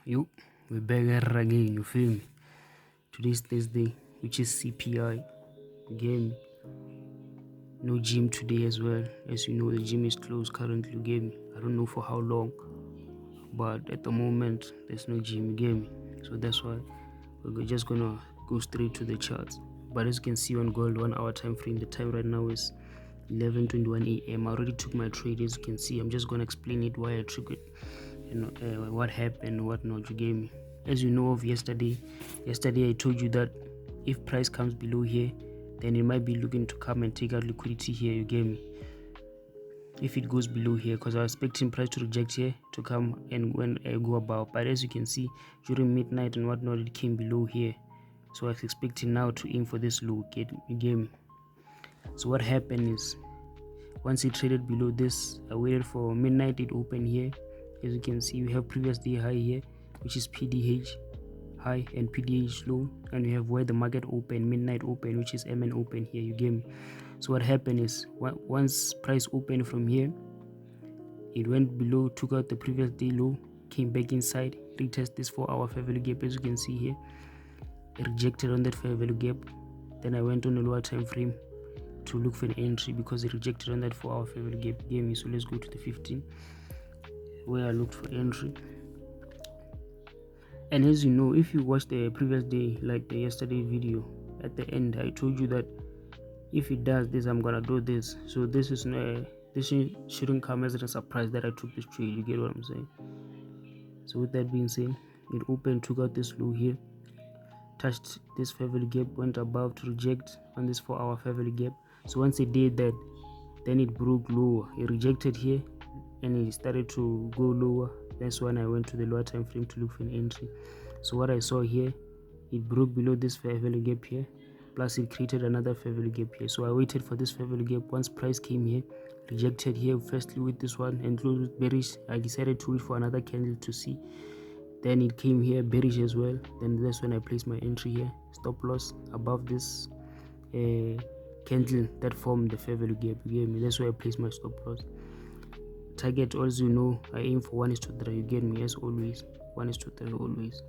Yo, we're back at it again, you feel me? Today's Thursday, which is CPI. Game. No gym today as well. As you know, the gym is closed currently, you get me? I don't know for how long, but at the moment, there's no gym, you get me? So that's why we're just gonna go straight to the charts. But as you can see on gold, 1 hour time frame, the time right now is 11:21 a.m. I already took my trade. As you can see, I'm just gonna explain it, why I took it, what happened, what not, you gave me. As you know of yesterday I told you that if price comes below here, then it might be looking to come and take out liquidity here, you gave me. If it goes below here, because I was expecting price to reject here to come and when I go above, but as you can see during midnight and whatnot, it came below here. So I was expecting now to aim for this low, you gave me. So what happened is, once it traded below this, I waited for midnight, it opened here. As you can see, we have previous day high here, which is PDH high and PDH low, and we have where the market open, midnight open, which is MN open here, you get me. So what happened is, once price opened from here, it went below, took out the previous day low, came back inside, retest this 4-hour fair value gap. As you can see here, it rejected on that fair value gap. Then I went on a lower time frame to look for an entry because it rejected on that 4-hour fair value gap, gave me. So let's go to the 15 where I looked for entry. And as you know, if you watched the previous day, like the yesterday video, at the end I told you that if it does this, I'm gonna do this. So this is this shouldn't come as a surprise that I took this trade, you get what I'm saying? So with that being said, it opened, took out this low here, touched this fair value gap, went above to reject on this 4-hour fair value gap. So once it did that, then it broke lower, it rejected here and it started to go lower. That's when I went to the lower time frame to look for an entry. So what I saw here, it broke below this fair value gap here, plus it created another fair value gap here. So I waited for this fair value gap. Once price came here, rejected here firstly with this one and closed with bearish, I decided to wait for another candle to see. Then it came here bearish as well. Then that's when I placed my entry here, stop loss above this candle that formed the fair value gap, you get me? That's why I placed my stop loss. Target, also, you know, I aim for 1:3, you get me? As always, 1:3 always.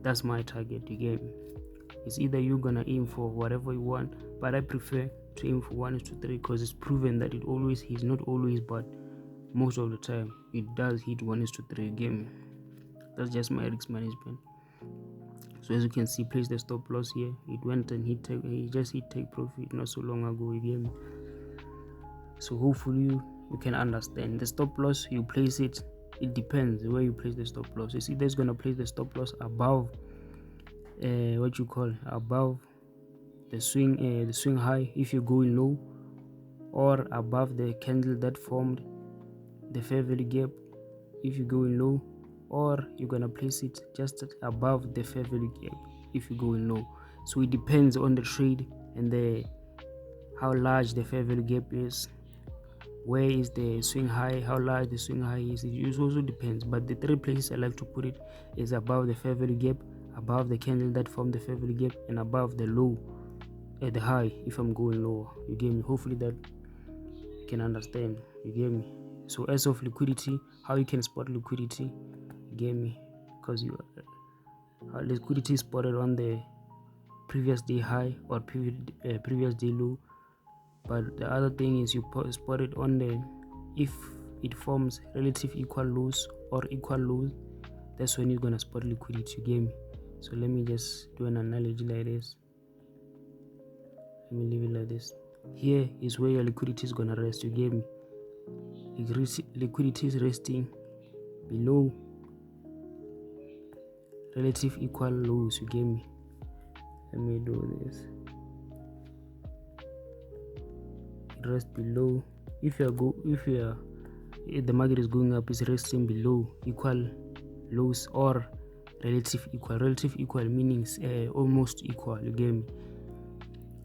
That's my target, you get me? It's either you're gonna aim for whatever you want, but I prefer to aim for 1:3 because it's proven that it always hits, not always, but most of the time it does hit 1:3, you get me? That's just my risk management. So as you can see, place the stop loss here. It went and he just hit take profit not so long ago, you get me? So hopefully you can understand. The stop loss, you place it depends where you place the stop loss. It's either it's gonna place the stop loss above above the swing high if you're going low, or above the candle that formed the fair value gap if you're going low, or you're gonna place it just above the fair value gap if you're going low. So it depends on the trade and how large the fair value gap is, where is the swing high, how large the swing high is. It also depends, but the three places I like to put it is above the fair value gap, above the candle that formed the fair value gap, and above the low at the high if I'm going lower, you get me? Hopefully that you can understand, you get me? So as of liquidity, how you can spot liquidity, you get me? Because liquidity is spotted on the previous day high or previous day low. But the other thing is you spot it on the, if it forms relative equal lows or equal lows, that's when you're gonna spot liquidity, you get me? So let me just do an analogy like this. Let me leave it like this. Here is where your liquidity is gonna rest, you get me? Liquidity is resting below relative equal lows, you get me? Let me do this. It rests below, if the market is going up, it's resting below equal lows or relative equal meaning almost equal, you get me?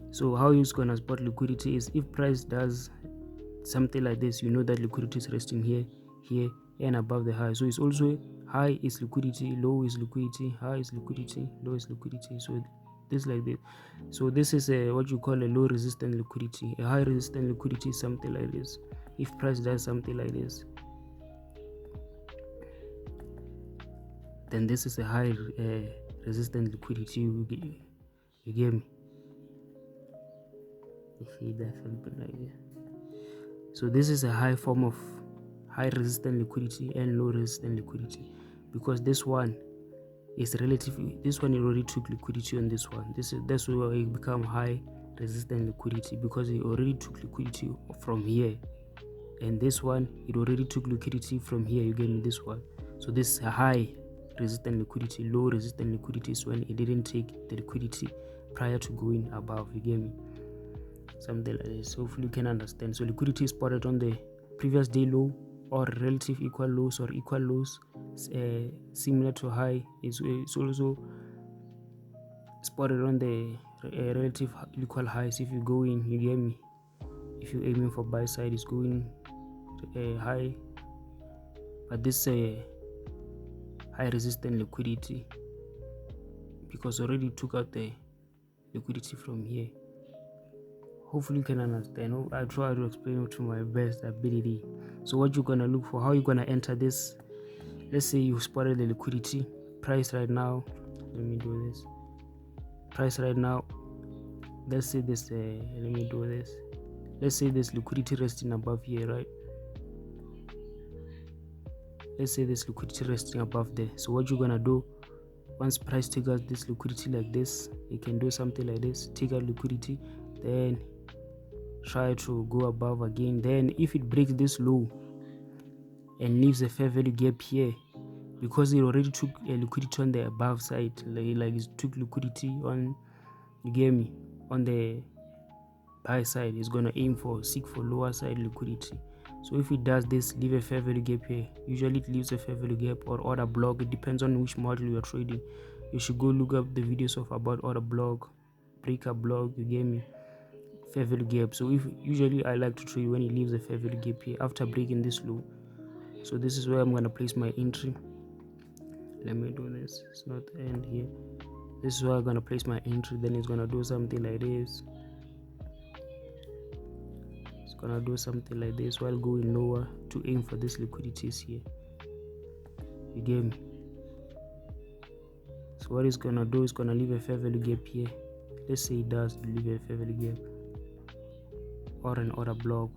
So how you're gonna spot liquidity is, if price does something like this, you know that liquidity is resting here and above the high. So it's also high is liquidity, low is liquidity, high is liquidity, low is liquidity. So this like this. So this is what you call a low resistant liquidity. A high resistant liquidity is something like this. If price does something like this, then this is a high resistant liquidity. You get me? You see that something like that. So this is a high form of high resistant liquidity and low resistant liquidity, because this one is relatively, this one it already took liquidity on this one. That's why it become high resistant liquidity, because it already took liquidity from here, and this one it already took liquidity from here. You get me? This one. So this is a high resistant liquidity. Low resistant liquidity is when it didn't take the liquidity prior to going above. You get me? Something like this. Hopefully you can understand. So liquidity is spotted on the previous day low or relative equal lows or equal lows, similar to high. It's also spotted on the relative equal highs. If you go in, you get me? If you're aiming for buy side, it's going high, but this high resistant liquidity, because already took out the liquidity from here. Hopefully you can understand. I try to explain it to my best ability. So what you're gonna look for, how you're gonna enter this. Let's say you spotted the liquidity price right now. Let me do this. Price right now. Let's say this. Let me do this. Let's say this liquidity resting above here, right? Let's say this liquidity resting above there. So what you're gonna do, once price take out this liquidity like this, you can do something like this. Take out liquidity, then try to go above again. Then if it breaks this low and leaves a fair value gap here, because it already took a liquidity on the above side, like it took liquidity on, you get me, on the buy side, it's gonna seek for lower side liquidity. So if it does this, leave a fair value gap here. Usually it leaves a fair value gap or order block. It depends on which model you are trading. You should go look up the videos of about order block, breaker block, you get me, fair value gap. So if usually I like to trade when it leaves a fair value gap here after breaking this low. So this is where I'm gonna place my entry. Let me do this. It's not the end here. This is where I'm gonna place my entry. Then it's gonna do something like this. It's gonna do something like this while going lower to aim for this liquidities here. You get me? So what it's gonna do is gonna leave a fair value gap here. Let's say it does leave a fair value gap or an order block.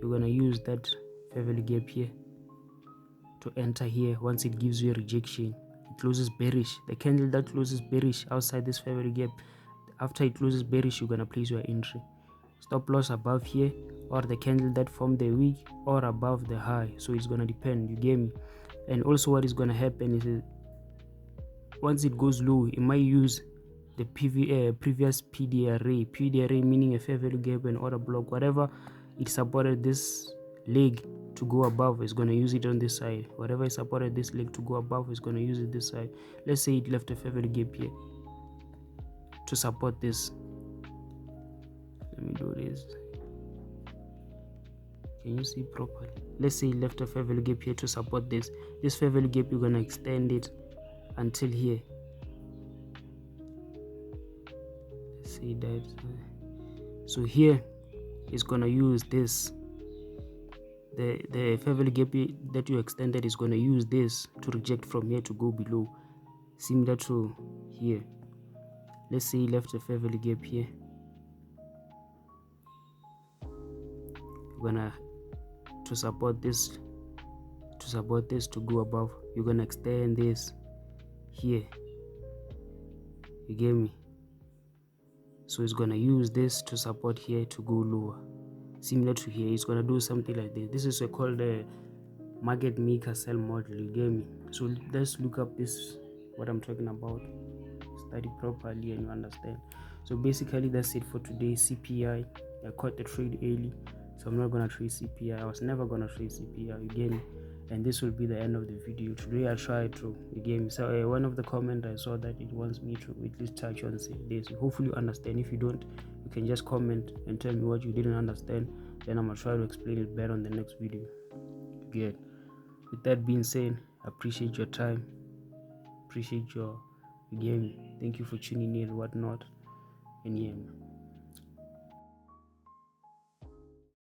You're gonna use that fair value gap here to enter here. Once it gives you a rejection, it closes bearish. The candle that closes bearish outside this fair value gap, after it closes bearish, you're gonna place your entry. Stop loss above here, or the candle that formed the wick, or above the high. So it's gonna depend. You get me? And also what is gonna happen is once it goes low, it might use the previous PD array meaning a fair value gap and order block. Whatever it supported this leg to go above, is going to use it on this side. Whatever it supported this leg to go above, is going to use it this side. Let's say it left a fair value gap here to support this. Let me do this. Can you see properly? Let's say it left a fair value gap here to support this. This fair value gap, you're going to extend it until here. Let's see that. So here is going to use this. The fair value gap that you extended is going to use this to reject from here to go below, similar to here. Let's say you left a fair value gap here. You're gonna to support this to go above, you're gonna extend this here. You get me? So it's gonna use this to support here to go lower, similar to here. It's gonna do something like this. This is called the market maker sell model. You get me? So let's look up this, what I'm talking about, study properly and you understand. So basically that's it for today. CPI, I caught the trade early, so I'm not gonna trade CPI. I was never gonna trade CPI. You get me? And this will be the end of the video. Today I tried to, you get me? So one of the comments I saw that it wants me to at least touch on this. Hopefully you understand. If you don't, you can just comment and tell me what you didn't understand, then I'm gonna try to explain it better on the next video. Good. With that being said, I appreciate your time, appreciate your game. Thank you for tuning in and whatnot. And yeah,